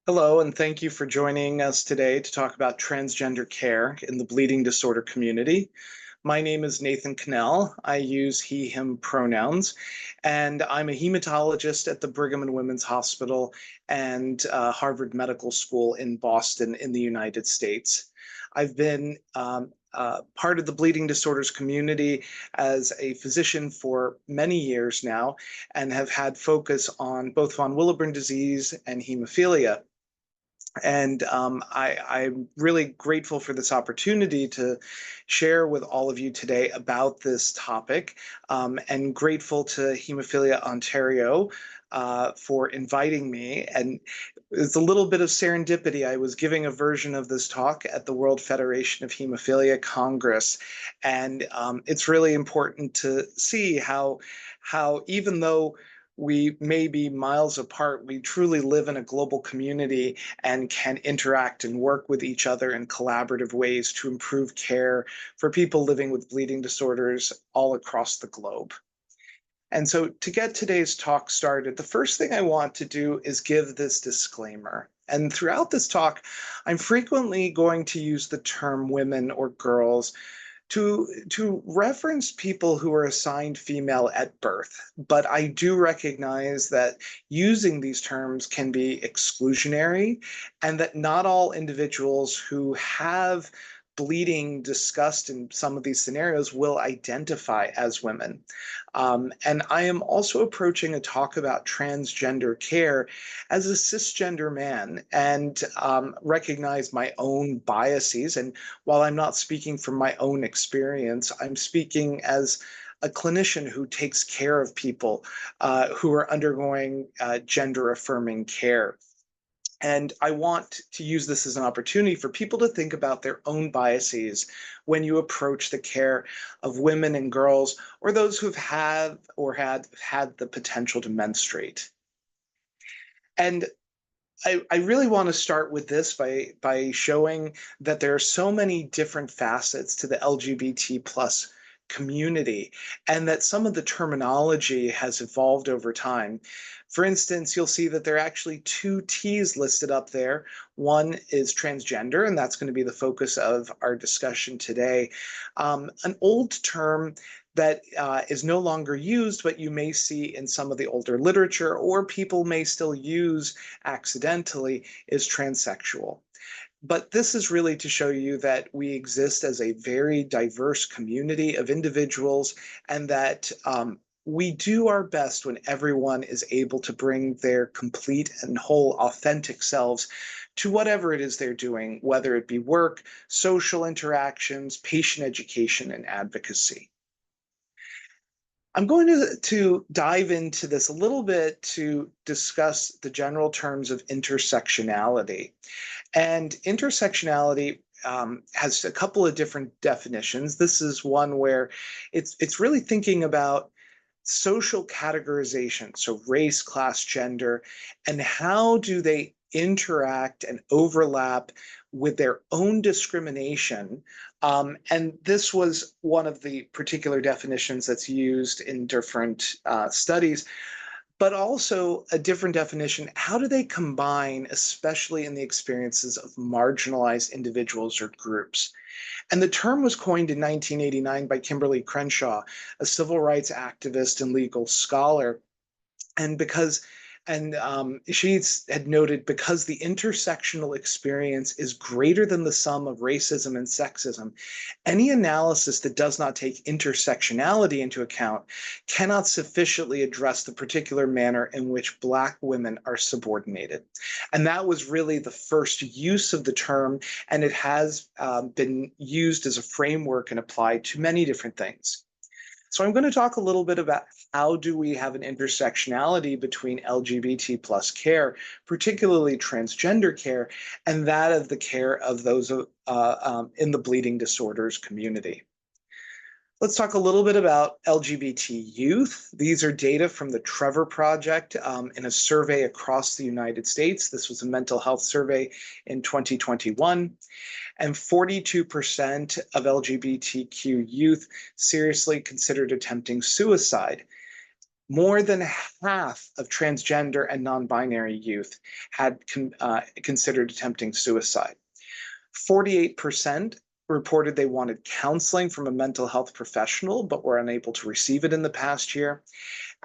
Hello, and thank you for joining us today to talk about transgender care in the bleeding disorder community. My name is Nathan Cannell. I use he, him pronouns, and I'm a hematologist at the Brigham and Women's Hospital and Harvard Medical School in Boston in the United States. I've been part of the bleeding disorders community as a physician for many years now and have had focus on both von Willebrand disease and hemophilia. And I'm really grateful for this opportunity to share with all of you today about this topic, and grateful to Hemophilia Ontario for inviting me. And it's a little bit of serendipity. I was giving a version of this talk at the World Federation of Hemophilia Congress, and it's really important to see how even though we may be miles apart, we truly live in a global community and can interact and work with each other in collaborative ways to improve care for people living with bleeding disorders all across the globe. And so to get today's talk started, the first thing I want to do is give this disclaimer. And throughout this talk, I'm frequently going to use the term women or girls to reference people who are assigned female at birth. But I do recognize that using these terms can be exclusionary, and that not all individuals who have bleeding discussed in some of these scenarios will identify as women. And I am also approaching a talk about transgender care as a cisgender man, and recognize my own biases. And while I'm not speaking from my own experience, I'm speaking as a clinician who takes care of people who are undergoing gender affirming care. And I want to use this as an opportunity for people to think about their own biases when you approach the care of women and girls, or those who've had or had the potential to menstruate. And I really want to start with this by showing that there are so many different facets to the LGBT plus community, and that some of the terminology has evolved over time. For instance, you'll see that there are actually two T's listed up there. One is transgender, and that's going to be the focus of our discussion today. An old term that is no longer used, but you may see in some of the older literature, or people may still use accidentally, is transsexual. But this is really to show you that we exist as a very diverse community of individuals, and that we do our best when everyone is able to bring their complete and whole authentic selves to whatever it is they're doing, whether it be work, social interactions, patient education, and advocacy. I'm going to dive into this a little bit to discuss the general terms of intersectionality. And intersectionality has a couple of different definitions. This is one where it's really thinking about social categorization, so race, class, gender, and how do they interact and overlap with their own discrimination. And this was one of the particular definitions that's used in different studies, but also a different definition. How do they combine, especially in the experiences of marginalized individuals or groups? And the term was coined in 1989 by Kimberly Crenshaw, a civil rights activist and legal scholar. And she had noted, because the intersectional experience is greater than the sum of racism and sexism, any analysis that does not take intersectionality into account cannot sufficiently address the particular manner in which Black women are subordinated. And that was really the first use of the term, and it has been used as a framework and applied to many different things. So I'm going to talk a little bit about how do we have an intersectionality between LGBT plus care, particularly transgender care, and that of the care of those in the bleeding disorders community. Let's talk a little bit about LGBT youth. These are data from the Trevor Project in a survey across the United States. This was a mental health survey in 2021. And 42% of LGBTQ youth seriously considered attempting suicide. More than half of transgender and non-binary youth had considered attempting suicide. 48% reported they wanted counseling from a mental health professional, but were unable to receive it in the past year.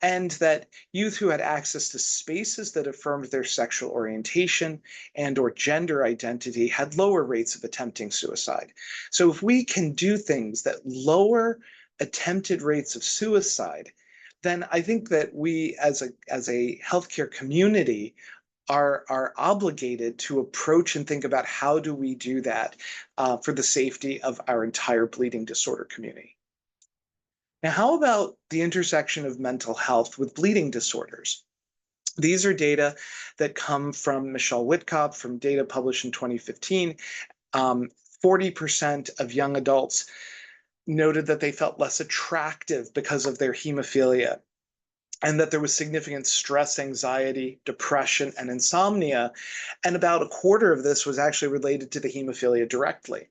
And that youth who had access to spaces that affirmed their sexual orientation and or gender identity had lower rates of attempting suicide. So if we can do things that lower attempted rates of suicide, then I think that we as a healthcare community are obligated to approach and think about how do we do that for the safety of our entire bleeding disorder community. Now, how about the intersection of mental health with bleeding disorders? These are data that come from Michelle Whitkop from data published in 2015. 40% of young adults noted that they felt less attractive because of their hemophilia, and that there was significant stress, anxiety, depression, and insomnia. And about a quarter of this was actually related to the hemophilia directly.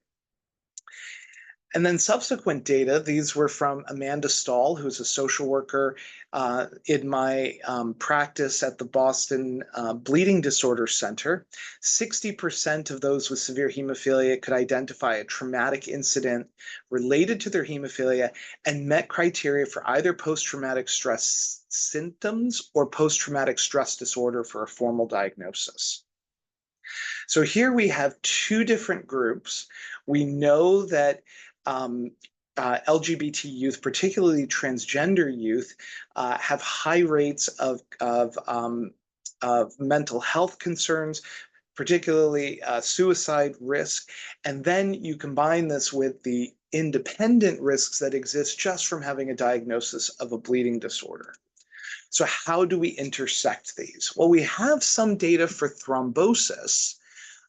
And then subsequent data, these were from Amanda Stahl, who's a social worker in my practice at the Boston Bleeding Disorder Center. 60% of those with severe hemophilia could identify a traumatic incident related to their hemophilia and met criteria for either post-traumatic stress symptoms or post-traumatic stress disorder for a formal diagnosis. So here we have two different groups. We know that LGBT youth, particularly transgender youth, have high rates of mental health concerns, particularly suicide risk. And then you combine this with the independent risks that exist just from having a diagnosis of a bleeding disorder. So how do we intersect these? Well, we have some data for thrombosis,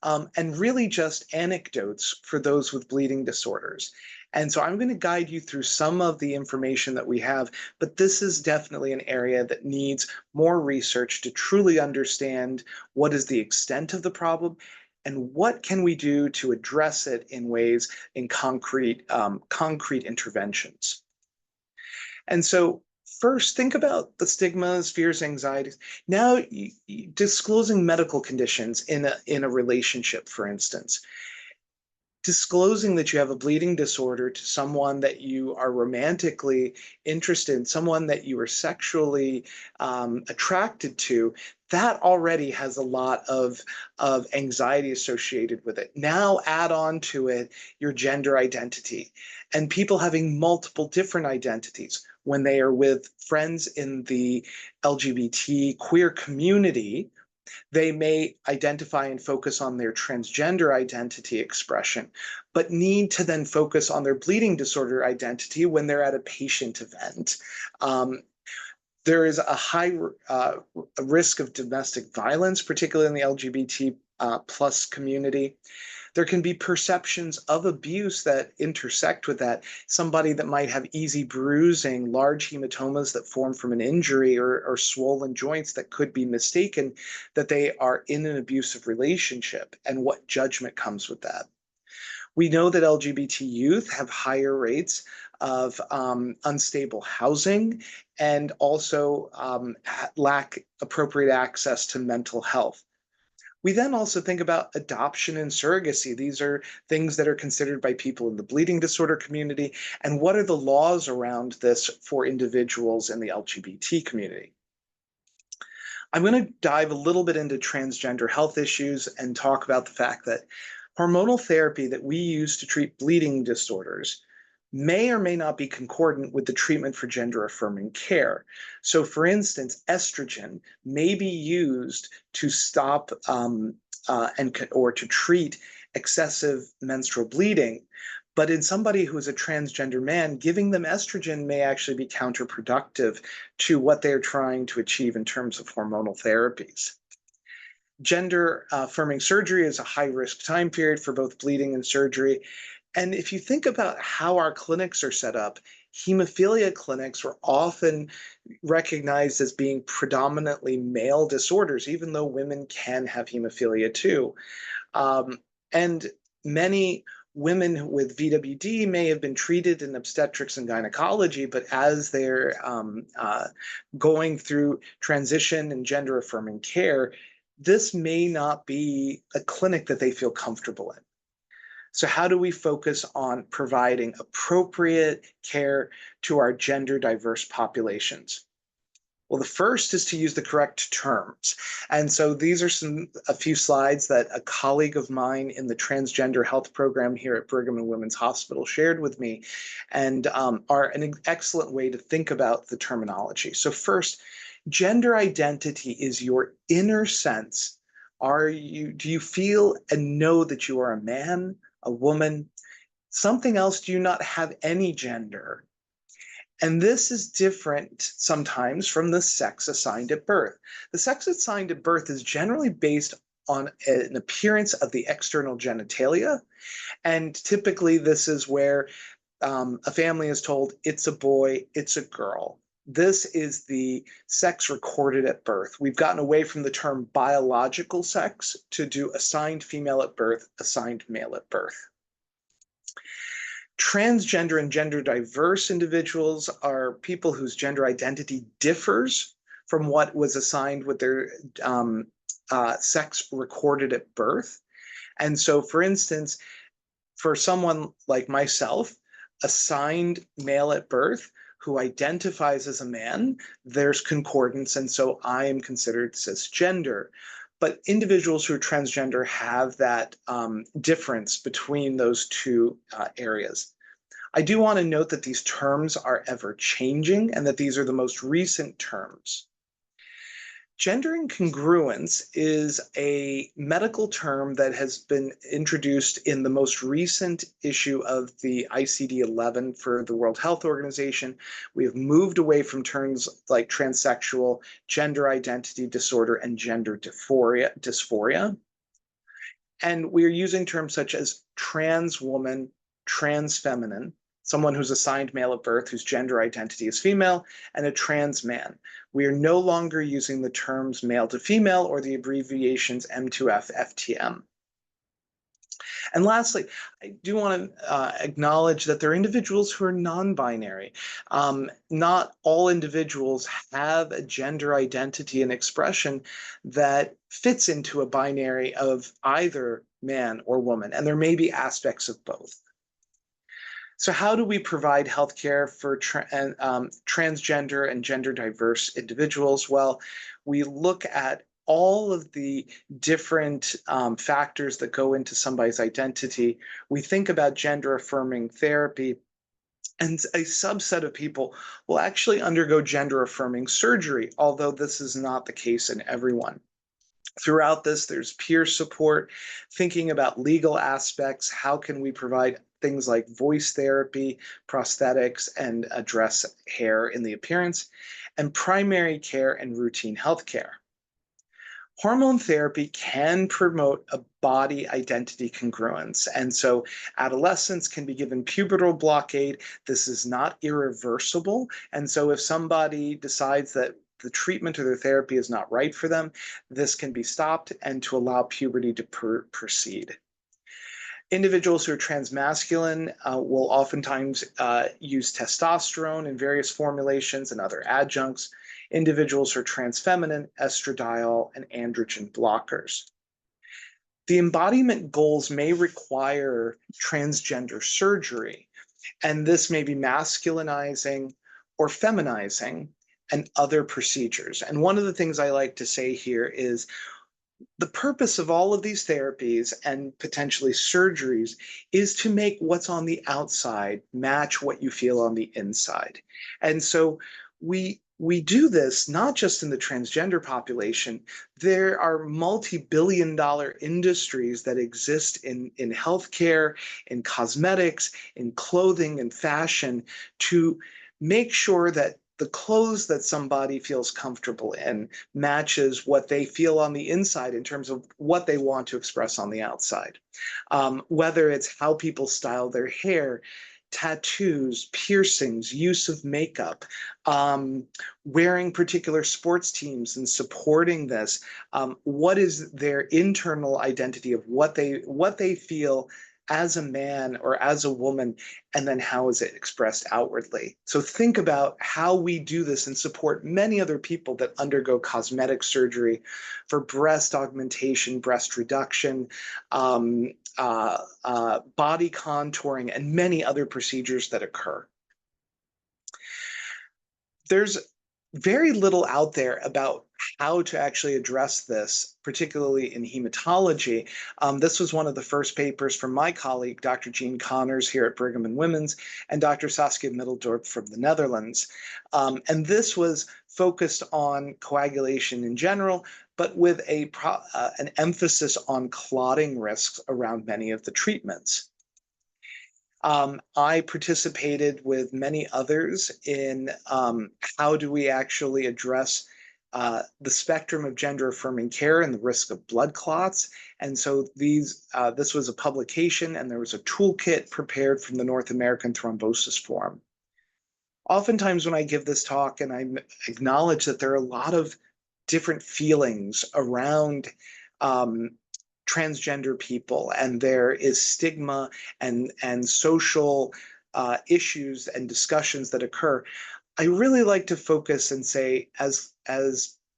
and really just anecdotes for those with bleeding disorders. And so I'm going to guide you through some of the information that we have, but this is definitely an area that needs more research to truly understand what is the extent of the problem and what can we do to address it in ways in concrete interventions. And so first, think about the stigmas, fears, anxieties. Now, disclosing medical conditions in a relationship, for instance. Disclosing that you have a bleeding disorder to someone that you are romantically interested in, someone that you are sexually attracted to, that already has a lot of anxiety associated with it. Now add on to it your gender identity and people having multiple different identities. When they are with friends in the LGBT queer community, they may identify and focus on their transgender identity expression, but need to then focus on their bleeding disorder identity when they're at a patient event. There is a high risk of domestic violence, particularly in the LGBT plus community. There can be perceptions of abuse that intersect with that. Somebody that might have easy bruising, large hematomas that form from an injury, or swollen joints that could be mistaken that they are in an abusive relationship, and what judgment comes with that. We know that LGBT youth have higher rates of unstable housing and also lack appropriate access to mental health. We then also think about adoption and surrogacy. These are things that are considered by people in the bleeding disorder community. And what are the laws around this for individuals in the LGBT community? I'm going to dive a little bit into transgender health issues and talk about the fact that hormonal therapy that we use to treat bleeding disorders may or may not be concordant with the treatment for gender affirming care. So for instance, estrogen may be used to stop or to treat excessive menstrual bleeding. But in somebody who is a transgender man, giving them estrogen may actually be counterproductive to what they're trying to achieve in terms of hormonal therapies. Gender affirming surgery is a high risk time period for both bleeding and surgery. And if you think about how our clinics are set up, hemophilia clinics were often recognized as being predominantly male disorders, even though women can have hemophilia too. And many women with VWD may have been treated in obstetrics and gynecology, but as they're going through transition and gender affirming care, this may not be a clinic that they feel comfortable in. So how do we focus on providing appropriate care to our gender diverse populations? Well, the first is to use the correct terms. And so these are a few slides that a colleague of mine in the transgender health program here at Brigham and Women's Hospital shared with me, and are an excellent way to think about the terminology. So first, gender identity is your inner sense. Do you feel and know that you are a man, a woman? Something else, do you not have any gender? And this is different sometimes from the sex assigned at birth. The sex assigned at birth is generally based on an appearance of the external genitalia. And typically, this is where a family is told it's a boy, it's a girl. This is the sex recorded at birth. We've gotten away from the term biological sex to do assigned female at birth, assigned male at birth. Transgender and gender diverse individuals are people whose gender identity differs from what was assigned with their sex recorded at birth. And so, for instance, for someone like myself, assigned male at birth, who identifies as a man, there's concordance, and so I am considered cisgender. But individuals who are transgender have that difference between those two areas. I do want to note that these terms are ever changing and that these are the most recent terms. Gender incongruence is a medical term that has been introduced in the most recent issue of the ICD-11 for the World Health Organization. We have moved away from terms like transsexual, gender identity disorder, and gender dysphoria. And we are using terms such as trans woman, trans feminine, someone who's assigned male at birth whose gender identity is female, and a trans man. We are no longer using the terms male to female or the abbreviations M2F, FTM. And lastly, I do want to acknowledge that there are individuals who are non-binary. Not all individuals have a gender identity and expression that fits into a binary of either man or woman, and there may be aspects of both. So how do we provide healthcare for transgender and gender diverse individuals? Well, we look at all of the different factors that go into somebody's identity. We think about gender affirming therapy, and a subset of people will actually undergo gender affirming surgery, although this is not the case in everyone. Throughout this, there's peer support, thinking about legal aspects. How can we provide things like voice therapy, prosthetics, and address hair in the appearance, and primary care and routine health care. Hormone therapy can promote a body identity congruence. And so adolescents can be given pubertal blockade. This is not irreversible. And so if somebody decides that the treatment or their therapy is not right for them, this can be stopped and to allow puberty to proceed. Individuals who are transmasculine will oftentimes use testosterone in various formulations and other adjuncts. Individuals who are transfeminine, estradiol, and androgen blockers. The embodiment goals may require transgender surgery, and this may be masculinizing or feminizing and other procedures. And one of the things I like to say here is the purpose of all of these therapies and potentially surgeries is to make what's on the outside match what you feel on the inside. And so we do this not just in the transgender population. There are multi-billion-dollar industries that exist in healthcare, in cosmetics, in clothing and fashion to make sure that the clothes that somebody feels comfortable in matches what they feel on the inside in terms of what they want to express on the outside. Whether it's how people style their hair, tattoos, piercings, use of makeup, wearing particular sports teams and supporting this, what is their internal identity of what they feel as a man or as a woman, and then how is it expressed outwardly? So think about how we do this and support many other people that undergo cosmetic surgery for breast augmentation, breast reduction, body contouring, and many other procedures that occur. There's very little out there about how to actually address this, particularly in hematology. This was one of the first papers from my colleague, Dr. Jean Connors here at Brigham and Women's, and Dr. Saskia Middeldorp from the Netherlands. And this was focused on coagulation in general, but with an emphasis on clotting risks around many of the treatments. I participated with many others in how do we actually address the spectrum of gender-affirming care and the risk of blood clots. And so this was a publication, and there was a toolkit prepared from the North American Thrombosis Forum. Oftentimes when I give this talk, and I acknowledge that there are a lot of different feelings around transgender people, and there is stigma and social issues and discussions that occur. I really like to focus and say, as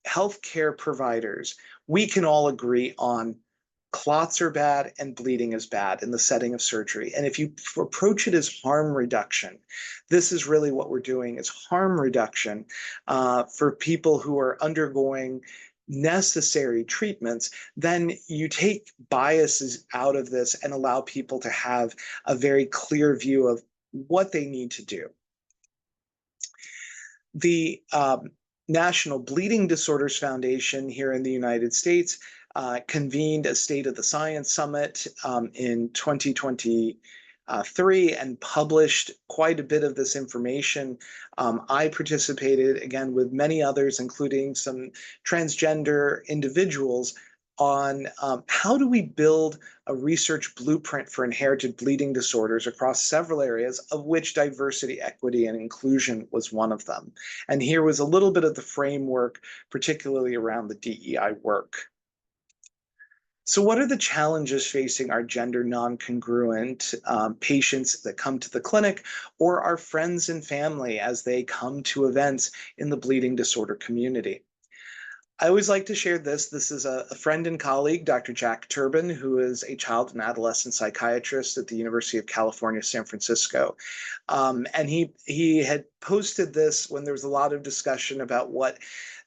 healthcare providers, we can all agree on clots are bad and bleeding is bad in the setting of surgery. And if you approach it as harm reduction, this is really what we're doing, is harm reduction for people who are undergoing necessary treatments. Then you take biases out of this and allow people to have a very clear view of what they need to do. The National Bleeding Disorders Foundation here in the United States convened a State of the Science Summit in 2023 and published quite a bit of this information. I participated, again, with many others, including some transgender individuals, on how do we build a research blueprint for inherited bleeding disorders across several areas, of which diversity, equity, and inclusion was one of them. And here was a little bit of the framework, particularly around the DEI work. So what are the challenges facing our gender non-congruent patients that come to the clinic, or our friends and family as they come to events in the bleeding disorder community? I always like to share this. This is a friend and colleague, Dr. Jack Turbin, who is a child and adolescent psychiatrist at the University of California, San Francisco. And he had posted this when there was a lot of discussion about what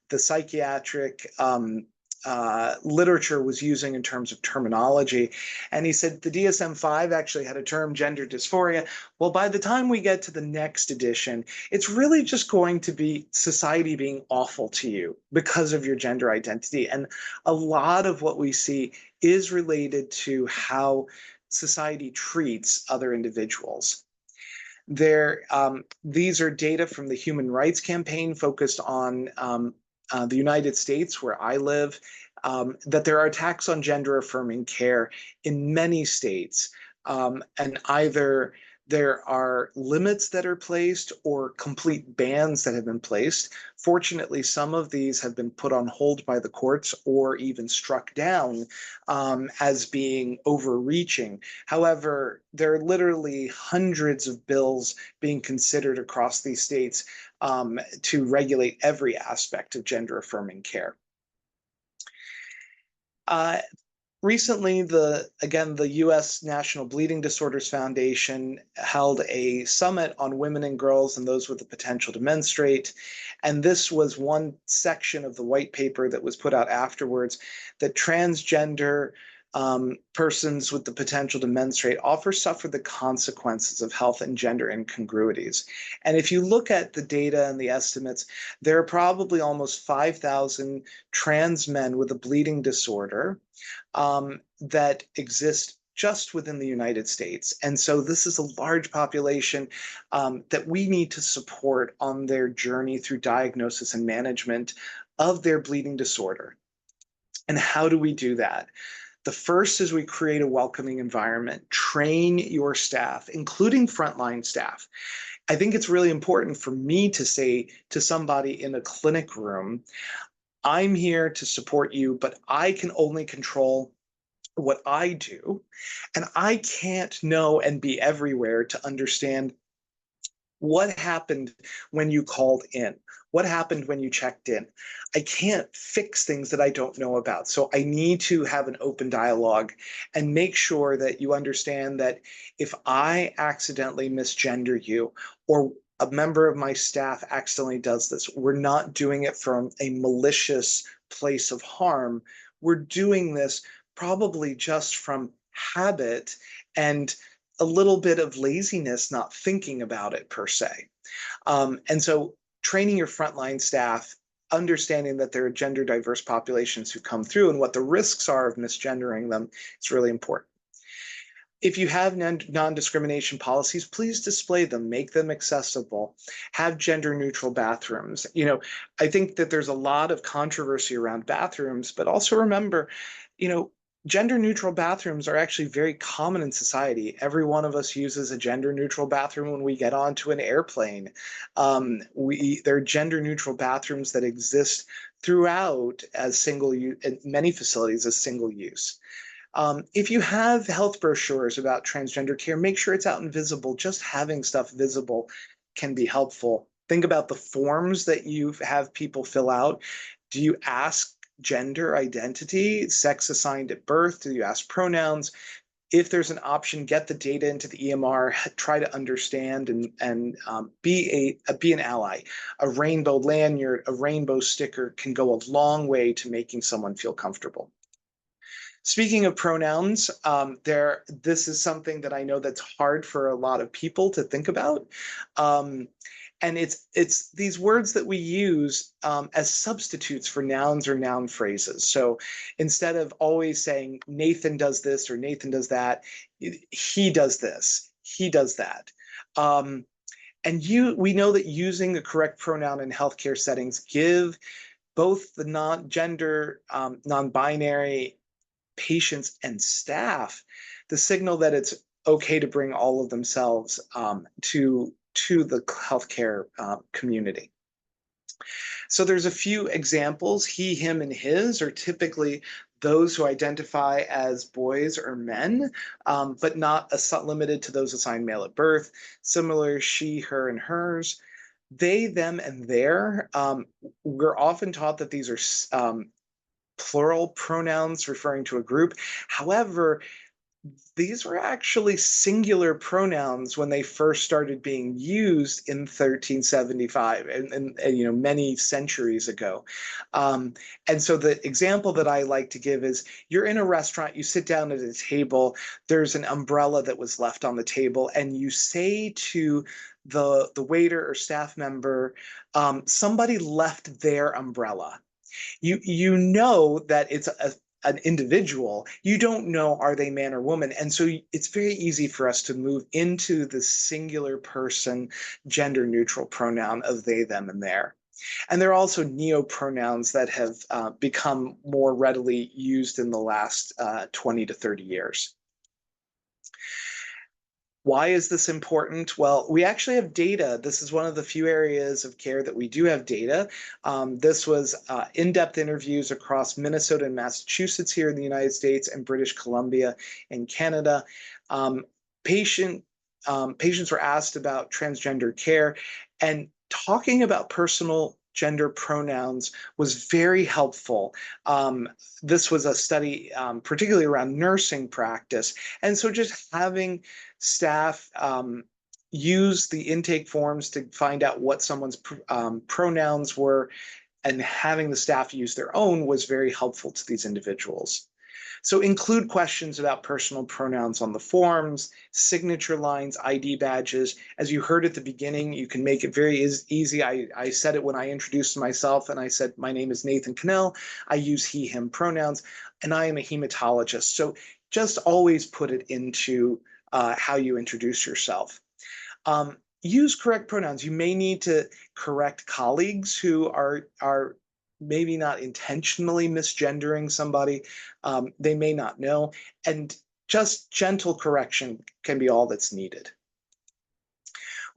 the psychiatric literature was using in terms of terminology. And he said the DSM-5 actually had a term, gender dysphoria. Well, by the time we get to the next edition, it's really just going to be society being awful to you because of your gender identity. And a lot of what we see is related to how society treats other individuals. These are data from the Human Rights Campaign focused on the United States, where I live, that there are attacks on gender-affirming care in many states, and either there are limits that are placed or complete bans that have been placed. Fortunately, some of these have been put on hold by the courts or even struck down as being overreaching. However, there are literally hundreds of bills being considered across these states to regulate every aspect of gender-affirming care. Recently, the U.S. National Bleeding Disorders Foundation held a summit on women and girls and those with the potential to menstruate. And this was one section of the white paper that was put out afterwards, that transgender persons with the potential to menstruate often suffer the consequences of health and gender incongruities. And if you look at the data and the estimates, there are probably almost 5,000 trans men with a bleeding disorder that exist just within the United States. And so this is a large population that we need to support on their journey through diagnosis and management of their bleeding disorder. And how do we do that? The first is we create a welcoming environment, train your staff, including frontline staff. I think it's really important for me to say to somebody in a clinic room, I'm here to support you, but I can only control what I do, and I can't know and be everywhere to understand what happened when you called in, what happened when you checked in. I can't fix things that I don't know about. So I need to have an open dialogue and make sure that you understand that if I accidentally misgender you, or a member of my staff accidentally does this, we're not doing it from a malicious place of harm. We're doing this probably just from habit and a little bit of laziness, not thinking about it per se. And so training your frontline staff, understanding that there are gender diverse populations who come through and what the risks are of misgendering them is really important. If you have non-discrimination policies, please display them, make them accessible, have gender neutral bathrooms. I think that there's a lot of controversy around bathrooms, but also remember, you know, gender neutral bathrooms are actually very common in society. Every one of us uses a gender neutral bathroom when we get onto an airplane. There are gender neutral bathrooms that exist throughout as single use, in many facilities as single use. If you have health brochures about transgender care, make sure it's out and visible. Just having stuff visible can be helpful. Think about the forms that you have people fill out. Do you ask gender identity, sex assigned at birth? Do you ask pronouns? If there's an option, get the data into the EMR, try to understand and be an ally. A rainbow lanyard, a rainbow sticker can go a long way to making someone feel comfortable. Speaking of pronouns, this is something that I know that's hard for a lot of people to think about. And it's these words that we use as substitutes for nouns or noun phrases. So instead of always saying Nathan does this or Nathan does that, he does this, he does that. And we know that using the correct pronoun in healthcare settings give both the non-gender, non-binary patients and staff the signal that it's okay to bring all of themselves to the healthcare community. So there's a few examples. He, him, and his are typically those who identify as boys or men, but not limited to those assigned male at birth. Similar, she, her, and hers. They, them, and their. We're often taught that these are plural pronouns referring to a group. However, these were actually singular pronouns when they first started being used in 1375 and many centuries ago. And so the example that I like to give is you're in a restaurant, you sit down at a table, there's an umbrella that was left on the table, and you say to the waiter or staff member, somebody left their umbrella. You know that it's an individual. You don't know, are they man or woman? And so it's very easy for us to move into the singular person gender neutral pronoun of they, them, and their. And there are also neopronouns that have become more readily used in the last 20 to 30 years. Why is this important? Well, we actually have data. This is one of the few areas of care that we do have data. This was in-depth interviews across Minnesota and Massachusetts here in the United States and British Columbia in Canada. Patients were asked about transgender care, and talking about personal gender pronouns was very helpful. This was a study particularly around nursing practice. And so just having staff use the intake forms to find out what someone's pronouns were and having the staff use their own was very helpful to these individuals. So include questions about personal pronouns on the forms, signature lines, ID badges. As you heard at the beginning, you can make it very easy. I said it when I introduced myself, and I said, my name is Nathan Cannell. I use he, him pronouns, and I am a hematologist. So just always put it into how you introduce yourself. Use correct pronouns. You may need to correct colleagues who are maybe not intentionally misgendering somebody. They may not know. And just gentle correction can be all that's needed.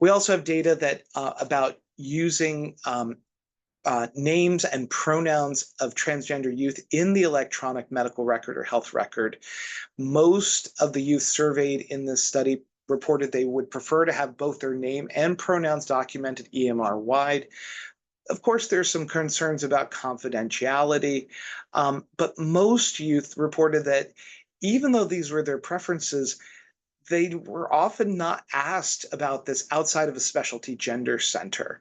We also have data that about using names and pronouns of transgender youth in the electronic medical record or health record. Most of the youth surveyed in this study reported they would prefer to have both their name and pronouns documented EMR wide. Of course, there's some concerns about confidentiality, but most youth reported that even though these were their preferences, they were often not asked about this outside of a specialty gender center.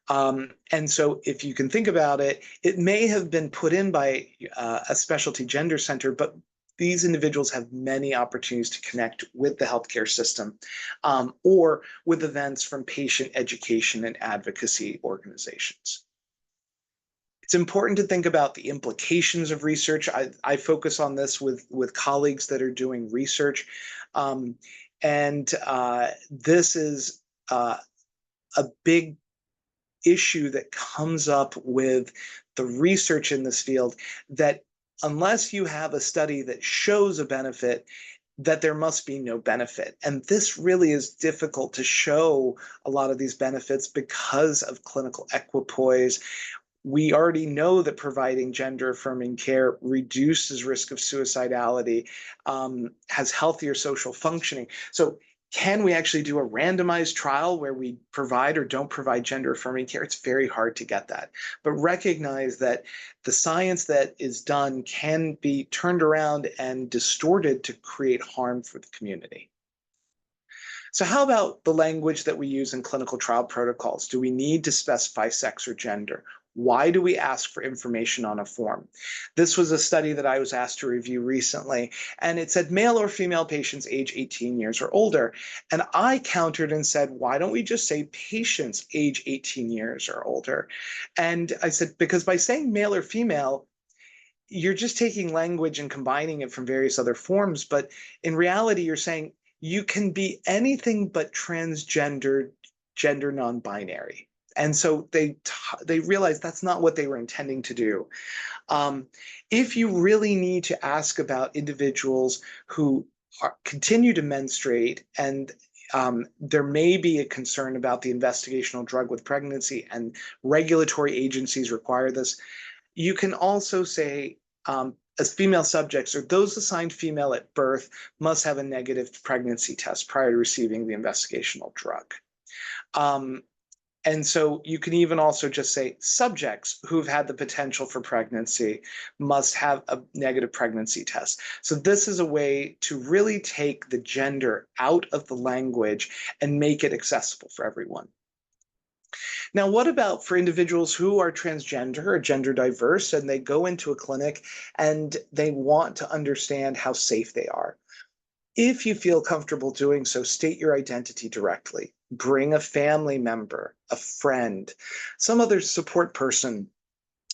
And so if you can think about it, it may have been put in by a specialty gender center, but these individuals have many opportunities to connect with the healthcare system or with events from patient education and advocacy organizations. It's important to think about the implications of research. I focus on this with colleagues that are doing research. This is a big issue that comes up with the research in this field, that unless you have a study that shows a benefit, that there must be no benefit. And this really is difficult to show a lot of these benefits because of clinical equipoise. We already know that providing gender affirming care reduces risk of suicidality, has healthier social functioning. So can we actually do a randomized trial where we provide or don't provide gender affirming care? It's very hard to get that. But recognize that the science that is done can be turned around and distorted to create harm for the community. So how about the language that we use in clinical trial protocols? Do we need to specify sex or gender? Why do we ask for information on a form? This was a study that I was asked to review recently, and it said male or female patients age 18 years or older. And I countered and said, why don't we just say patients age 18 years or older? And I said, because by saying male or female, you're just taking language and combining it from various other forms. But in reality, you're saying you can be anything but transgender, gender non-binary. And so they realized that's not what they were intending to do. If you really need to ask about individuals who continue to menstruate, and there may be a concern about the investigational drug with pregnancy, and regulatory agencies require this, you can also say, as female subjects or those assigned female at birth must have a negative pregnancy test prior to receiving the investigational drug. And so you can even also just say subjects who've had the potential for pregnancy must have a negative pregnancy test. So this is a way to really take the gender out of the language and make it accessible for everyone. Now, what about for individuals who are transgender or gender diverse and they go into a clinic and they want to understand how safe they are? If you feel comfortable doing so, state your identity directly. Bring a family member, a friend, some other support person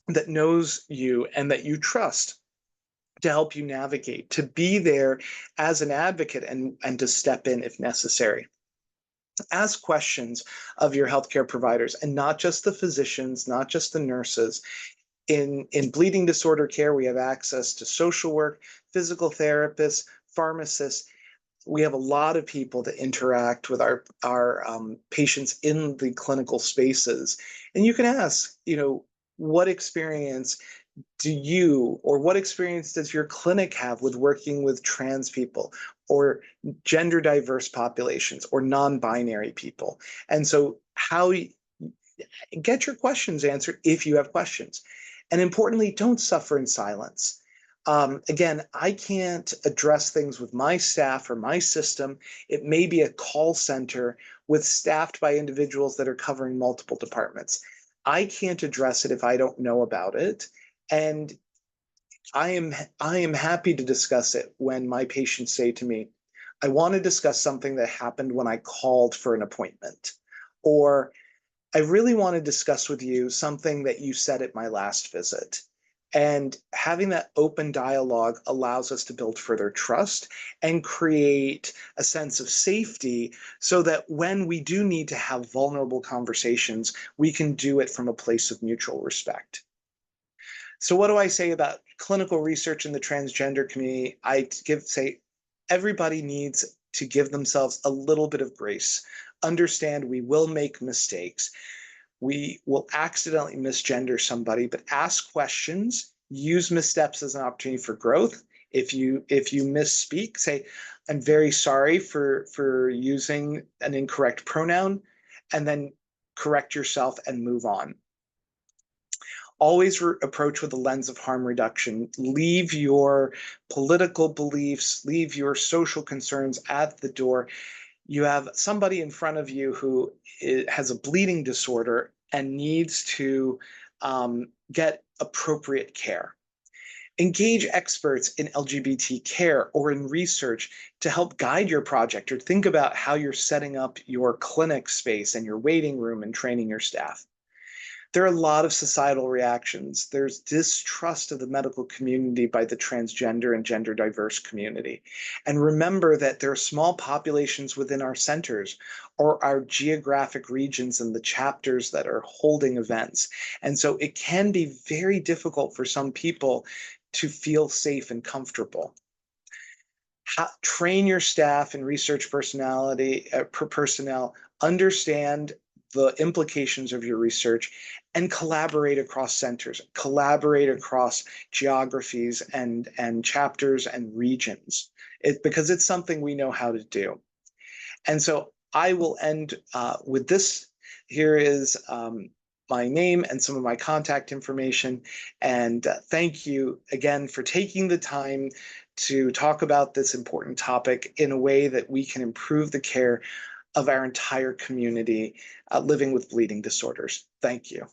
that knows you and that you trust to help you navigate, to be there as an advocate and to step in if necessary. Ask questions of your healthcare providers, and not just the physicians, not just the nurses. In bleeding disorder care, we have access to social work, physical therapists, pharmacists. We have a lot of people that interact with our patients in the clinical spaces. And you can ask, what experience do you, or what experience does your clinic have with working with trans people or gender diverse populations or non-binary people? And so get your questions answered if you have questions. And importantly, don't suffer in silence. Again, I can't address things with my staff or my system. It may be a call center staffed by individuals that are covering multiple departments. I can't address it if I don't know about it. And I am happy to discuss it when my patients say to me, I want to discuss something that happened when I called for an appointment, or I really want to discuss with you something that you said at my last visit. And having that open dialogue allows us to build further trust and create a sense of safety so that when we do need to have vulnerable conversations, we can do it from a place of mutual respect. So what do I say about clinical research in the transgender community? I say everybody needs to give themselves a little bit of grace. Understand we will make mistakes. We will accidentally misgender somebody, but ask questions, use missteps as an opportunity for growth. If you misspeak, say, I'm very sorry for using an incorrect pronoun, and then correct yourself and move on. Always approach with a lens of harm reduction. Leave your political beliefs, leave your social concerns at the door. You have somebody in front of you who has a bleeding disorder and needs to get appropriate care. Engage experts in LGBT care or in research to help guide your project, or think about how you're setting up your clinic space and your waiting room and training your staff. There are a lot of societal reactions. There's distrust of the medical community by the transgender and gender diverse community. And remember that there are small populations within our centers or our geographic regions and the chapters that are holding events. And so it can be very difficult for some people to feel safe and comfortable. Train your staff and research personnel, understand the implications of your research, and collaborate across centers, collaborate across geographies and chapters and regions, because it's something we know how to do. And so I will end with this. Here is my name and some of my contact information. And thank you again for taking the time to talk about this important topic in a way that we can improve the care of our entire community living with bleeding disorders. Thank you.